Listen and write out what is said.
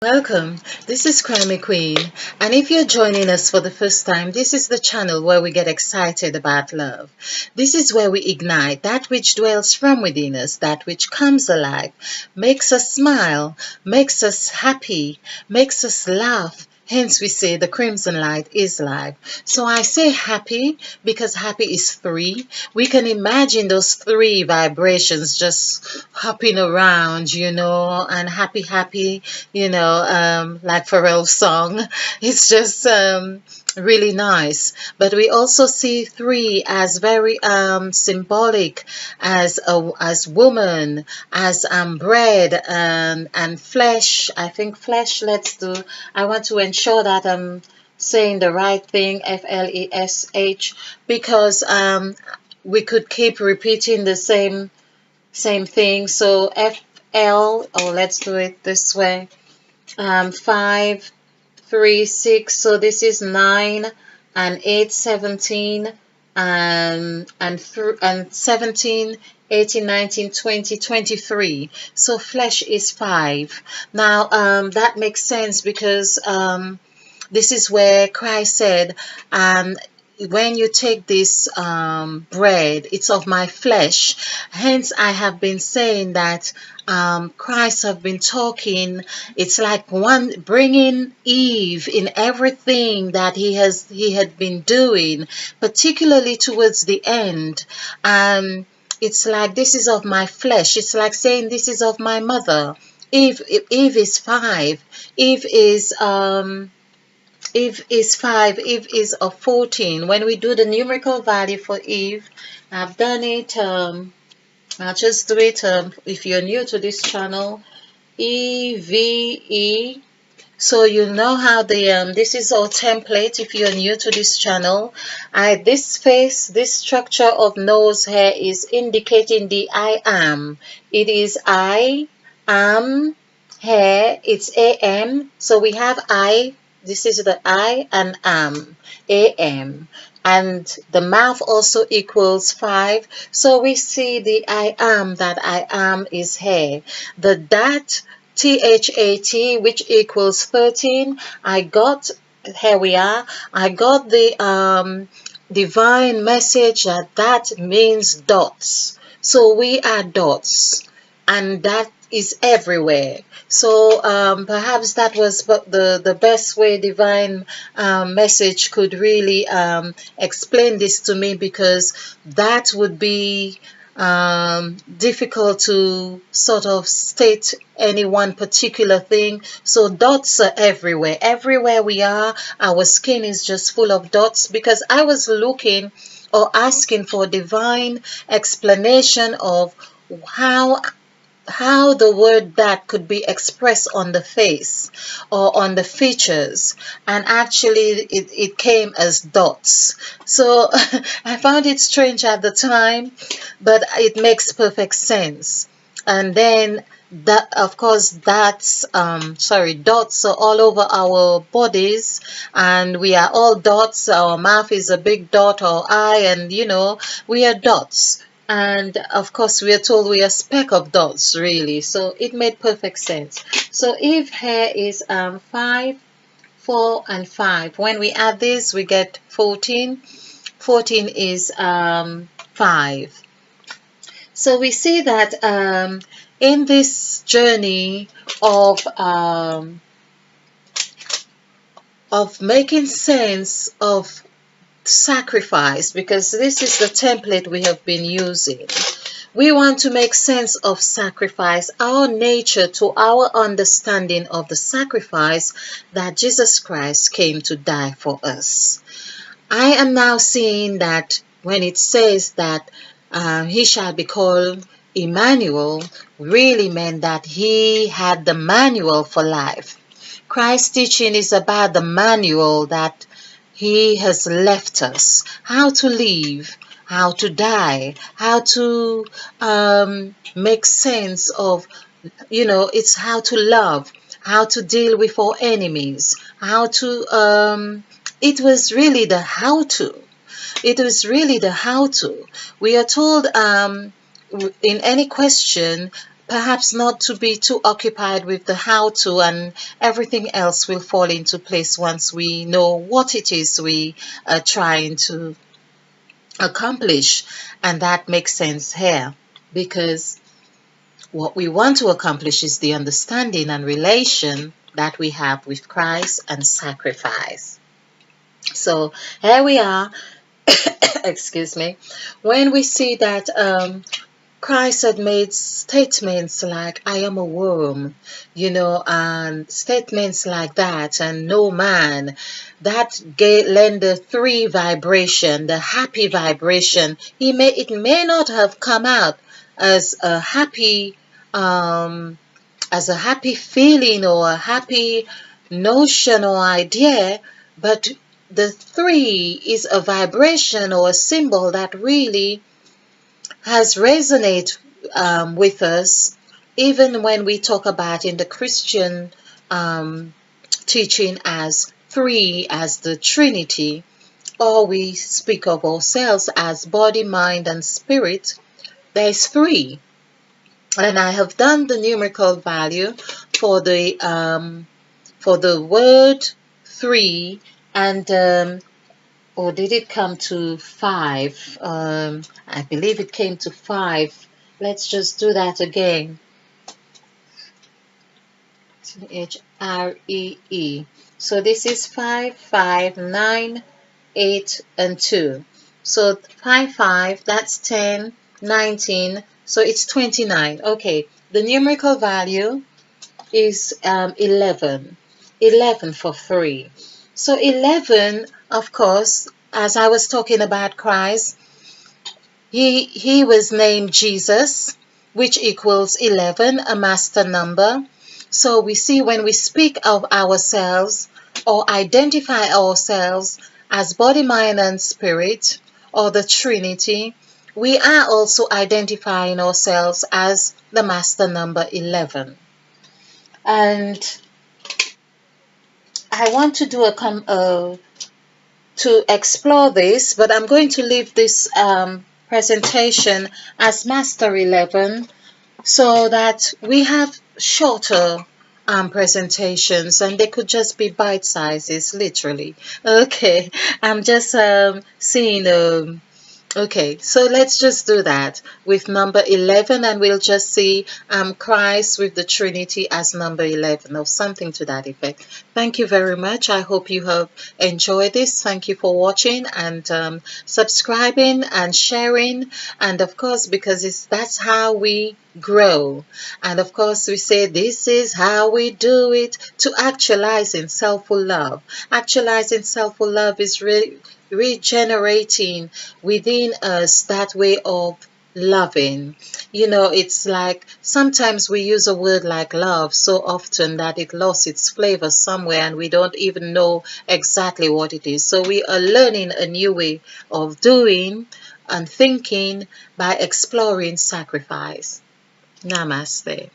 Welcome, this is Crime Queen, and if you're joining us for the first time, this is the channel where we get excited about love. This is where we ignite that which dwells from within us, that which comes alive, makes us smile, makes us happy, makes us laugh. Hence, we say the crimson light is life. So I say happy because happy is three. We can imagine those three vibrations just hopping around, and happy, happy, like Pharrell's song. It's just really nice. But we also see three as very symbolic, as woman, as bread and flesh. I think flesh. I want to ensure that I'm saying the right thing. FLESH, because we could keep repeating the same thing. So FL. Oh, let's do it this way. 5, 3, 6. So this is 9 and 8, 17, and 17, 18, 19, 20, 23. So flesh is 5. Now that makes sense because this is where Christ said, when you take this bread, it's of my flesh. Hence, I have been saying that Christ have been talking. It's like one bringing Eve in everything that he had been doing, particularly towards the end. It's like, this is of my flesh. It's like saying, this is of my mother. Eve is 5. Eve is 5, Eve is of 14. When we do the numerical value for Eve, I've done it, I'll just do it, if you're new to this channel, EVE. So you know how this is our template if you're new to this channel. This face, this structure of nose hair is indicating the I am. It is I am hair, it's AM. So we have I. This is the I and am, AM. And the mouth also equals 5. So we see the I am, that I am is hair. The that, THAT, which equals 13. Here we are. I got the divine message that means dots. So we are dots. And that is everywhere. So perhaps that was the best way divine message could really explain this to me, because that would be difficult to sort of state any one particular thing. So dots are everywhere. Everywhere we are, our skin is just full of dots, because I was looking or asking for divine explanation of how the word that could be expressed on the face or on the features, and actually it came as dots. So I found it strange at the time, but it makes perfect sense. And then that, of course, dots are all over our bodies, and we are all dots. Our mouth is a big dot, or eye, and we are dots. And of course, we are told we are speck of dots, really. So it made perfect sense. So if hair is 5, 4, and 5, when we add this, we get 14. 14 is 5. So we see that in this journey of making sense of sacrifice, because this is the template we have been using. We want to make sense of sacrifice, our nature to our understanding of the sacrifice that Jesus Christ came to die for us. I am now seeing that when it says that he shall be called Emmanuel, really meant that he had the manual for life. Christ's teaching is about the manual that he has left us, how to live, how to die, how to make sense of, it's how to love, how to deal with our enemies, how to, it was really the how to. It was really the how to. We are told in any question, perhaps not to be too occupied with the how to, and everything else will fall into place once we know what it is we are trying to accomplish. And that makes sense here, because what we want to accomplish is the understanding and relation that we have with Christ and sacrifice. So here we are, excuse me, when we see that Christ had made statements like, I am a worm, and statements like that, and no man, that lend the three vibration, the happy vibration. It may not have come out as a happy feeling or a happy notion or idea, but the three is a vibration or a symbol that really has resonated with us, even when we talk about in the Christian teaching as three, as the Trinity, or we speak of ourselves as body, mind, and spirit. There's three. And I have done the numerical value for the word three, and or did it come to 5? I believe it came to 5. Let's just do that again. THREE. So this is 5, 5, 9, 8, and 2. So 5, 5, that's 10, 19, so it's 29. Okay, the numerical value is 11. 11 for 3. So 11, of course, as I was talking about Christ, he was named Jesus, which equals 11, a master number. So we see when we speak of ourselves or identify ourselves as body, mind, and spirit, or the Trinity, we are also identifying ourselves as the master number 11. And I want to do to explore this, but I'm going to leave this presentation as Master 11 so that we have shorter presentations, and they could just be bite sizes, literally. Okay, I'm just seeing okay, so let's just do that with number 11, and we'll just see Christ with the Trinity as number 11 or something to that effect. Thank you very much. I hope you have enjoyed this. Thank you for watching and subscribing and sharing. And of course, because that's how we grow. And of course, we say this is how we do it, to actualizing self-full love. Actualizing self-full love is regenerating within us that way of loving. It's like sometimes we use a word like love so often that it lost its flavor somewhere and we don't even know exactly what it is. So we are learning a new way of doing and thinking by exploring sacrifice. Namaste.